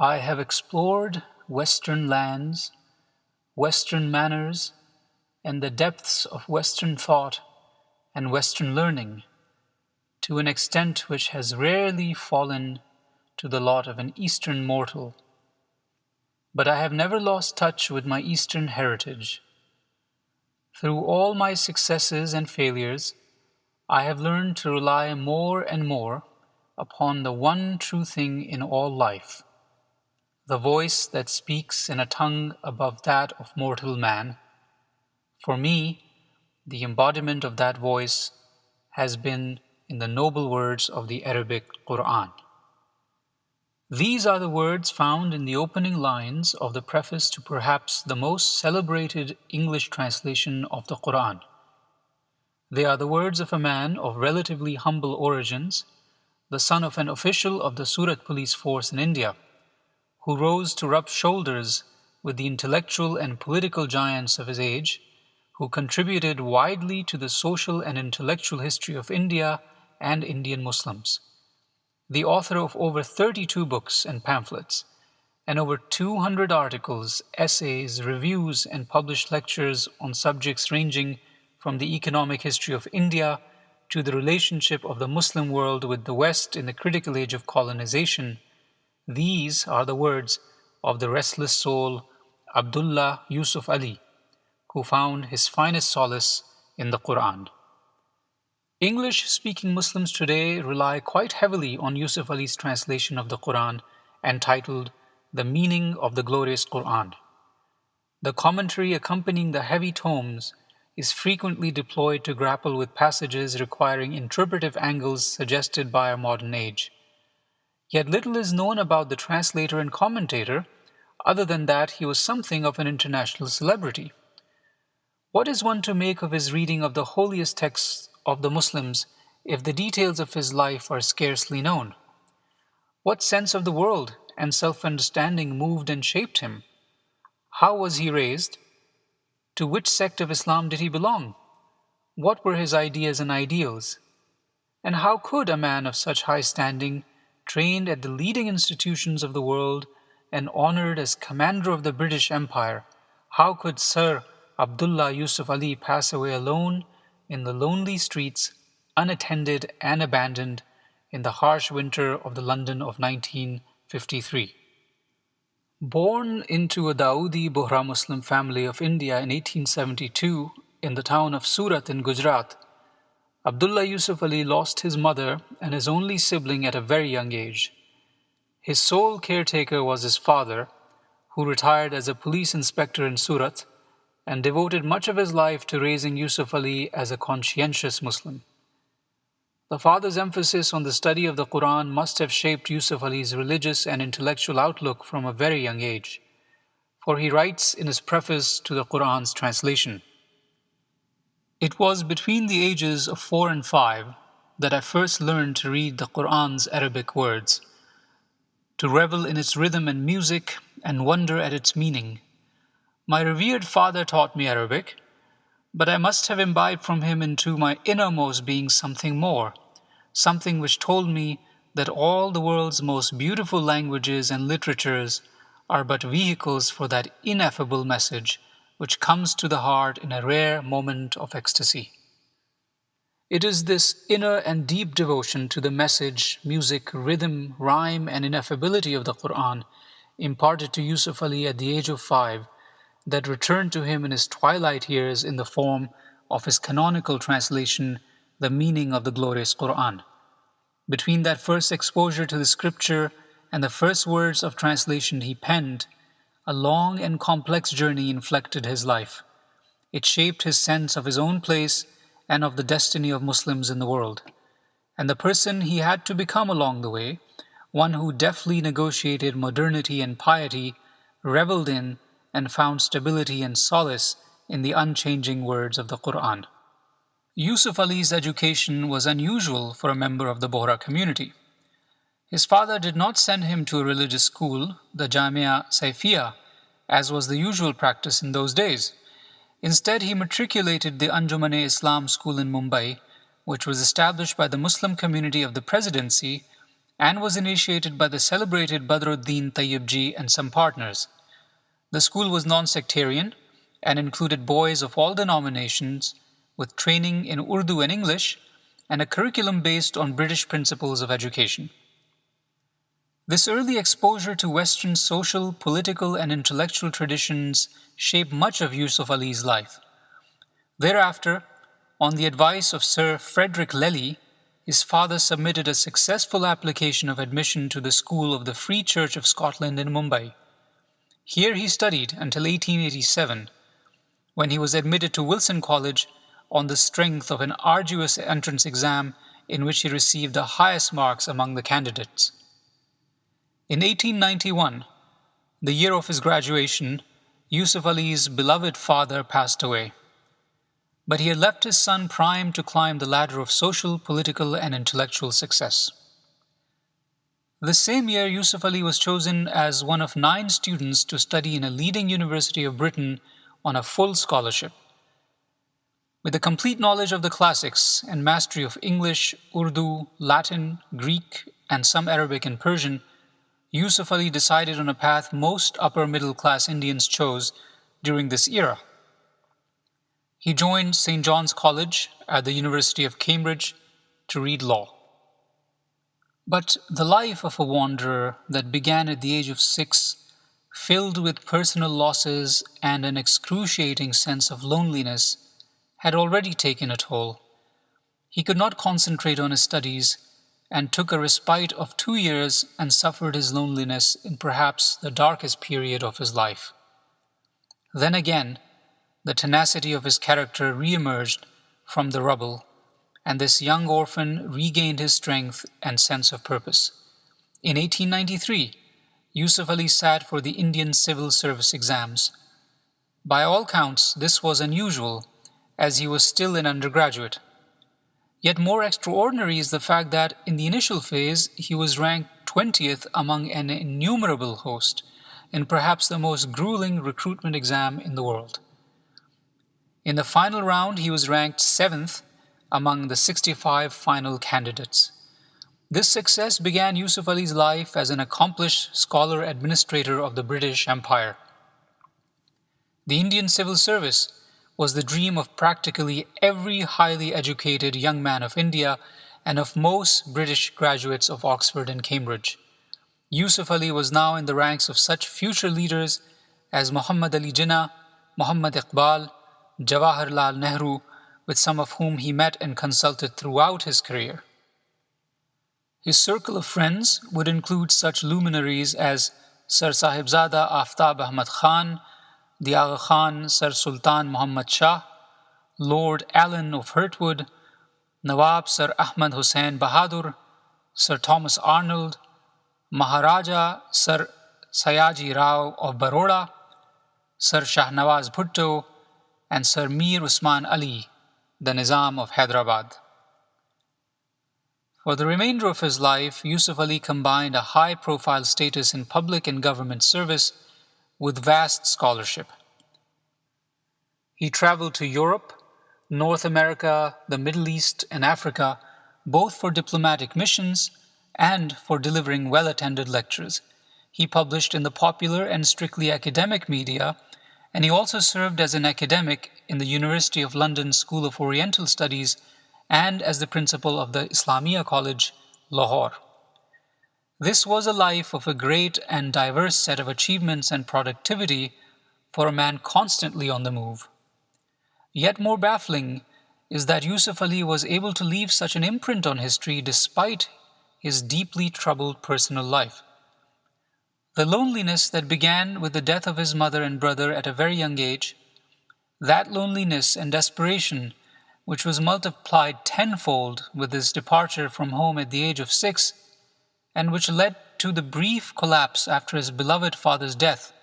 I have explored Western lands, Western manners, and the depths of Western thought and Western learning to an extent which has rarely fallen to the lot of an Eastern mortal. But I have never lost touch with my Eastern heritage. Through all my successes and failures, I have learned to rely more and more upon the one true thing in all life, the voice that speaks in a tongue above that of mortal man. For me, the embodiment of that voice has been in the noble words of the Arabic Quran. These are the words found in the opening lines of the preface to perhaps the most celebrated English translation of the Quran. They are the words of a man of relatively humble origins, the son of an official of the Surat police force in India, who rose to rub shoulders with the intellectual and political giants of his age, who contributed widely to the social and intellectual history of India and Indian Muslims. The author of over 32 books and pamphlets, and over 200 articles, essays, reviews, and published lectures on subjects ranging from the economic history of India to the relationship of the Muslim world with the West in the critical age of colonization. These are the words of the restless soul Abdullah Yusuf Ali, who found his finest solace in the Quran. English-speaking Muslims today rely quite heavily on Yusuf Ali's translation of the Quran, entitled The Meaning of the Glorious Quran. The commentary accompanying the heavy tomes is frequently deployed to grapple with passages requiring interpretive angles suggested by our modern age. Yet little is known about the translator and commentator, other than that he was something of an international celebrity. What is one to make of his reading of the holiest texts of the Muslims if the details of his life are scarcely known? What sense of the world and self-understanding moved and shaped him? How was he raised? To which sect of Islam did he belong? What were his ideas and ideals? And how could a man of such high standing, trained at the leading institutions of the world and honored as commander of the British Empire, how could Sir Abdullah Yusuf Ali pass away alone in the lonely streets, unattended and abandoned in the harsh winter of the London of 1953? Born into a Dawoodi Bohra Muslim family of India in 1872 in the town of Surat in Gujarat, Abdullah Yusuf Ali lost his mother and his only sibling at a very young age. His sole caretaker was his father, who retired as a police inspector in Surat and devoted much of his life to raising Yusuf Ali as a conscientious Muslim. The father's emphasis on the study of the Quran must have shaped Yusuf Ali's religious and intellectual outlook from a very young age, for he writes in his preface to the Quran's translation, "It was between the ages of 4 and 5 that I first learned to read the Quran's Arabic words, to revel in its rhythm and music and wonder at its meaning. My revered father taught me Arabic, but I must have imbibed from him into my innermost being something more, something which told me that all the world's most beautiful languages and literatures are but vehicles for that ineffable message which comes to the heart in a rare moment of ecstasy." It is this inner and deep devotion to the message, music, rhythm, rhyme, and ineffability of the Quran imparted to Yusuf Ali at the age of 5 that returned to him in his twilight years in the form of his canonical translation, The Meaning of the Glorious Quran. Between that first exposure to the scripture and the first words of translation he penned, a long and complex journey inflected his life. It shaped his sense of his own place and of the destiny of Muslims in the world, and the person he had to become along the way, one who deftly negotiated modernity and piety, reveled in and found stability and solace in the unchanging words of the Quran. Yusuf Ali's education was unusual for a member of the Bohra community. His father did not send him to a religious school, the Jamia Saifia, as was the usual practice in those days. Instead, he matriculated the Anjuman-e-Islam school in Mumbai, which was established by the Muslim community of the Presidency and was initiated by the celebrated Badruddin Tayyibji and some partners. The school was non-sectarian and included boys of all denominations with training in Urdu and English and a curriculum based on British principles of education. This early exposure to Western social, political, and intellectual traditions shaped much of Yusuf Ali's life. Thereafter, on the advice of Sir Frederick Lely, his father submitted a successful application of admission to the School of the Free Church of Scotland in Mumbai. Here he studied until 1887, when he was admitted to Wilson College on the strength of an arduous entrance exam in which he received the highest marks among the candidates. In 1891, the year of his graduation, Yusuf Ali's beloved father passed away. But he had left his son primed to climb the ladder of social, political, and intellectual success. The same year, Yusuf Ali was chosen as one of 9 students to study in a leading university of Britain on a full scholarship. With a complete knowledge of the classics and mastery of English, Urdu, Latin, Greek, and some Arabic and Persian, Yusuf Ali decided on a path most upper-middle-class Indians chose during this era. He joined St. John's College at the University of Cambridge to read law. But the life of a wanderer that began at the age of 6, filled with personal losses and an excruciating sense of loneliness, had already taken a toll. He could not concentrate on his studies and took a respite of 2 years and suffered his loneliness in perhaps the darkest period of his life. Then again, the tenacity of his character re-emerged from the rubble, and this young orphan regained his strength and sense of purpose. In 1893, Yusuf Ali sat for the Indian Civil Service exams. By all counts, this was unusual, as he was still an undergraduate. Yet more extraordinary is the fact that in the initial phase, he was ranked 20th among an innumerable host in perhaps the most grueling recruitment exam in the world. In the final round, he was ranked 7th among the 65 final candidates. This success began Yusuf Ali's life as an accomplished scholar administrator of the British Empire. The Indian Civil Service was the dream of practically every highly educated young man of India and of most British graduates of Oxford and Cambridge. Yusuf Ali was now in the ranks of such future leaders as Muhammad Ali Jinnah, Muhammad Iqbal, Jawaharlal Nehru, with some of whom he met and consulted throughout his career. His circle of friends would include such luminaries as Sir Sahibzada Aftab Ahmad Khan, the Agha Khan Sir Sultan Muhammad Shah, Lord Allen of Hertwood, Nawab Sir Ahmad Hussain Bahadur, Sir Thomas Arnold, Maharaja Sir Sayaji Rao of Baroda, Sir Shahnawaz Bhutto, and Sir Mir Usman Ali, the Nizam of Hyderabad. For the remainder of his life, Yusuf Ali combined a high-profile status in public and government service with vast scholarship. He traveled to Europe, North America, the Middle East, and Africa, both for diplomatic missions and for delivering well-attended lectures. He published in the popular and strictly academic media, and he also served as an academic in the University of London School of Oriental Studies and as the principal of the Islamia College, Lahore. This was a life of a great and diverse set of achievements and productivity for a man constantly on the move. Yet more baffling is that Yusuf Ali was able to leave such an imprint on history despite his deeply troubled personal life. The loneliness that began with the death of his mother and brother at a very young age, that loneliness and desperation, which was multiplied tenfold with his departure from home at the age of 6, and which led to the brief collapse after his beloved father's death,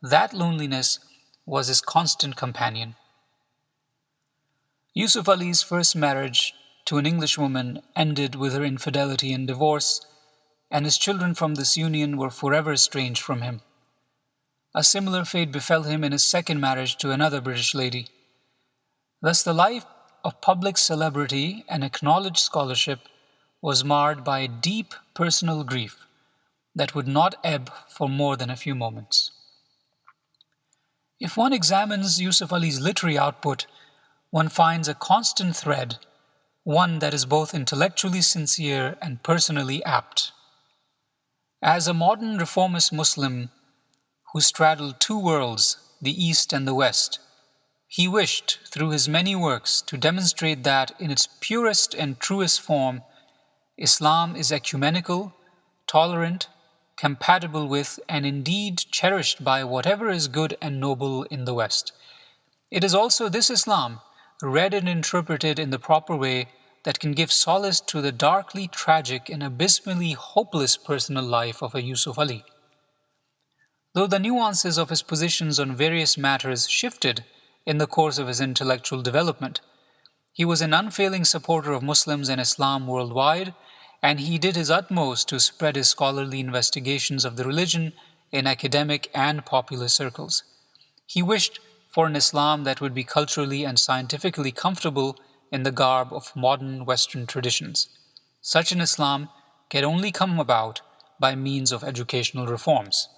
that loneliness was his constant companion. Yusuf Ali's first marriage to an Englishwoman ended with her infidelity and divorce, and his children from this union were forever estranged from him. A similar fate befell him in his second marriage to another British lady. Thus the life of public celebrity and acknowledged scholarship was marred by deep personal grief that would not ebb for more than a few moments. If one examines Yusuf Ali's literary output, one finds a constant thread, one that is both intellectually sincere and personally apt. As a modern reformist Muslim who straddled two worlds, the East and the West, he wished, through his many works, to demonstrate that, in its purest and truest form, Islam is ecumenical, tolerant, compatible with, and indeed cherished by whatever is good and noble in the West. It is also this Islam, read and interpreted in the proper way, that can give solace to the darkly tragic and abysmally hopeless personal life of a Yusuf Ali. Though the nuances of his positions on various matters shifted in the course of his intellectual development, he was an unfailing supporter of Muslims and Islam worldwide, and he did his utmost to spread his scholarly investigations of the religion in academic and popular circles. He wished for an Islam that would be culturally and scientifically comfortable in the garb of modern Western traditions. Such an Islam can only come about by means of educational reforms.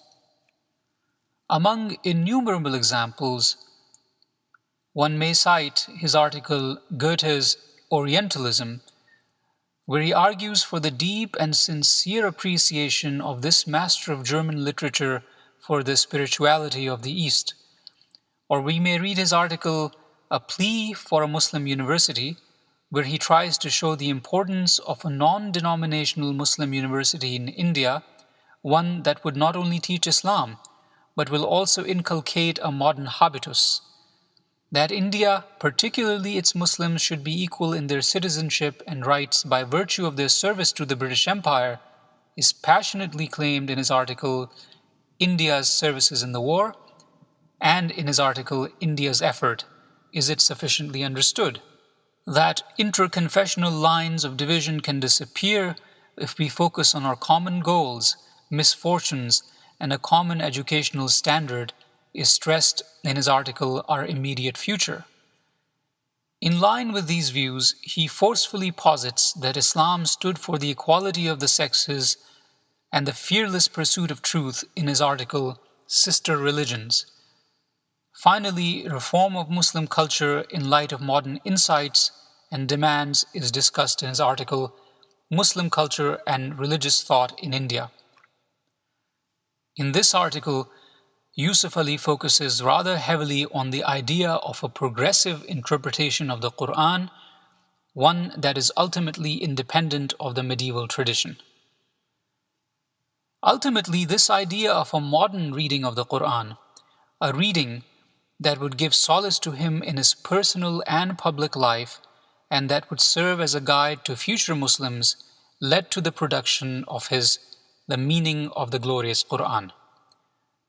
Among innumerable examples, one may cite his article Goethe's Orientalism, where he argues for the deep and sincere appreciation of this master of German literature for the spirituality of the East. Or we may read his article A Plea for a Muslim University, where he tries to show the importance of a non-denominational Muslim university in India, one that would not only teach Islam, but will also inculcate a modern habitus. That India, particularly its Muslims, should be equal in their citizenship and rights by virtue of their service to the British Empire is passionately claimed in his article India's Services in the War, and in his article India's Effort, Is It Sufficiently Understood? That interconfessional lines of division can disappear if we focus on our common goals, misfortunes, and a common educational standard is stressed in his article Our Immediate Future. In line with these views, he forcefully posits that Islam stood for the equality of the sexes and the fearless pursuit of truth in his article Sister Religions. Finally, reform of Muslim culture in light of modern insights and demands is discussed in his article Muslim Culture and Religious Thought in India. In this article, Yusuf Ali focuses rather heavily on the idea of a progressive interpretation of the Quran, one that is ultimately independent of the medieval tradition. Ultimately, this idea of a modern reading of the Quran, a reading that would give solace to him in his personal and public life, and that would serve as a guide to future Muslims, led to the production of his The Meaning of the Glorious Quran.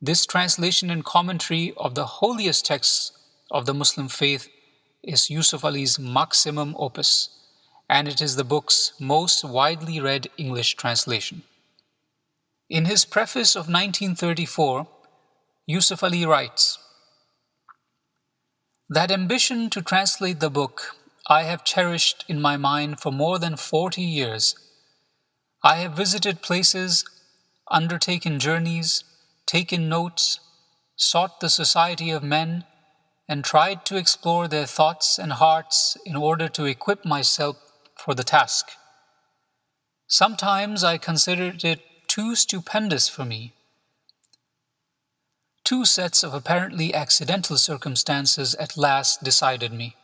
This translation and commentary of the holiest texts of the Muslim faith is Yusuf Ali's maximum opus, and it is the book's most widely read English translation. In his preface of 1934, Yusuf Ali writes, "That ambition to translate the book I have cherished in my mind for more than 40 years. I have visited places, undertaken journeys, taken notes, sought the society of men, and tried to explore their thoughts and hearts in order to equip myself for the task. Sometimes I considered it too stupendous for me. Two sets of apparently accidental circumstances at last decided me.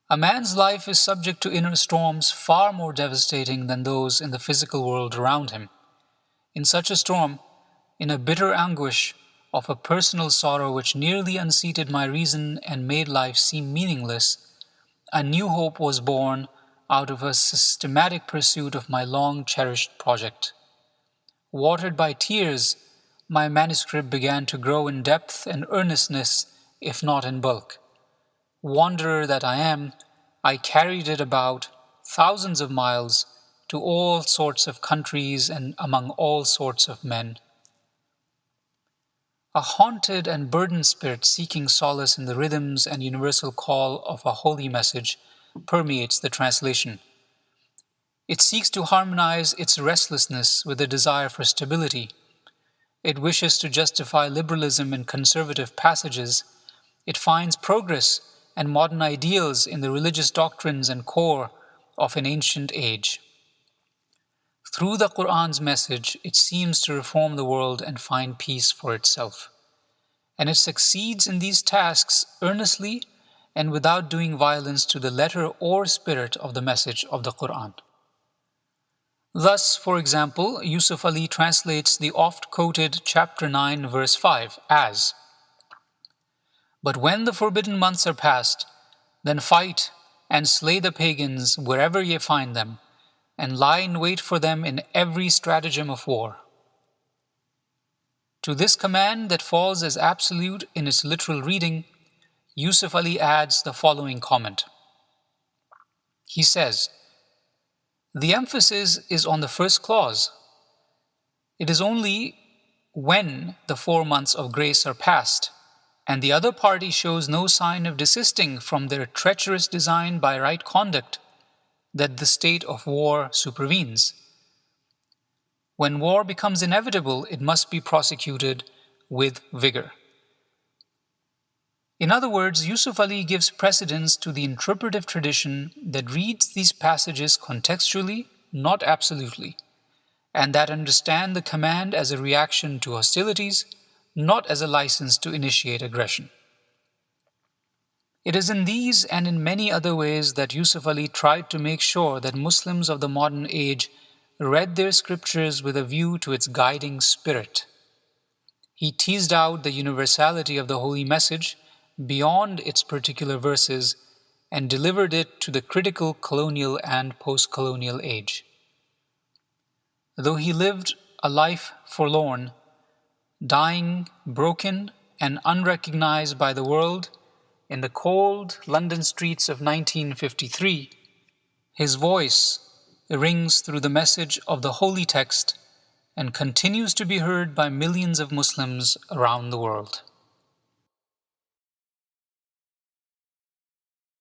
A man's life is subject to inner storms far more devastating than those in the physical world around him. In such a storm, in a bitter anguish of a personal sorrow which nearly unseated my reason and made life seem meaningless, a new hope was born out of a systematic pursuit of my long-cherished project. Watered by tears, my manuscript began to grow in depth and earnestness, if not in bulk. Wanderer that I am, I carried it about thousands of miles to all sorts of countries and among all sorts of men. A haunted and burdened spirit seeking solace in the rhythms and universal call of a holy message permeates the translation. It seeks to harmonize its restlessness with a desire for stability. It wishes to justify liberalism in conservative passages. It finds progress and modern ideals in the religious doctrines and core of an ancient age. Through the Qur'an's message, it seems to reform the world and find peace for itself. And it succeeds in these tasks earnestly and without doing violence to the letter or spirit of the message of the Qur'an. Thus, for example, Yusuf Ali translates the oft-quoted chapter 9, verse 5 as, "But when the forbidden months are past, then fight and slay the pagans wherever ye find them, and lie in wait for them in every stratagem of war." To this command that falls as absolute in its literal reading, Yusuf Ali adds the following comment. He says, "The emphasis is on the first clause. It is only when the 4 months of grace are past, and the other party shows no sign of desisting from their treacherous design by right conduct, that the state of war supervenes. When war becomes inevitable, it must be prosecuted with vigor." In other words, Yusuf Ali gives precedence to the interpretive tradition that reads these passages contextually, not absolutely, and that understand the command as a reaction to hostilities, not as a license to initiate aggression. It is in these and in many other ways that Yusuf Ali tried to make sure that Muslims of the modern age read their scriptures with a view to its guiding spirit. He teased out the universality of the holy message beyond its particular verses and delivered it to the critical colonial and post-colonial age. Though he lived a life forlorn, dying broken and unrecognized by the world in the cold London streets of 1953, his voice rings through the message of the holy text and continues to be heard by millions of Muslims around the world.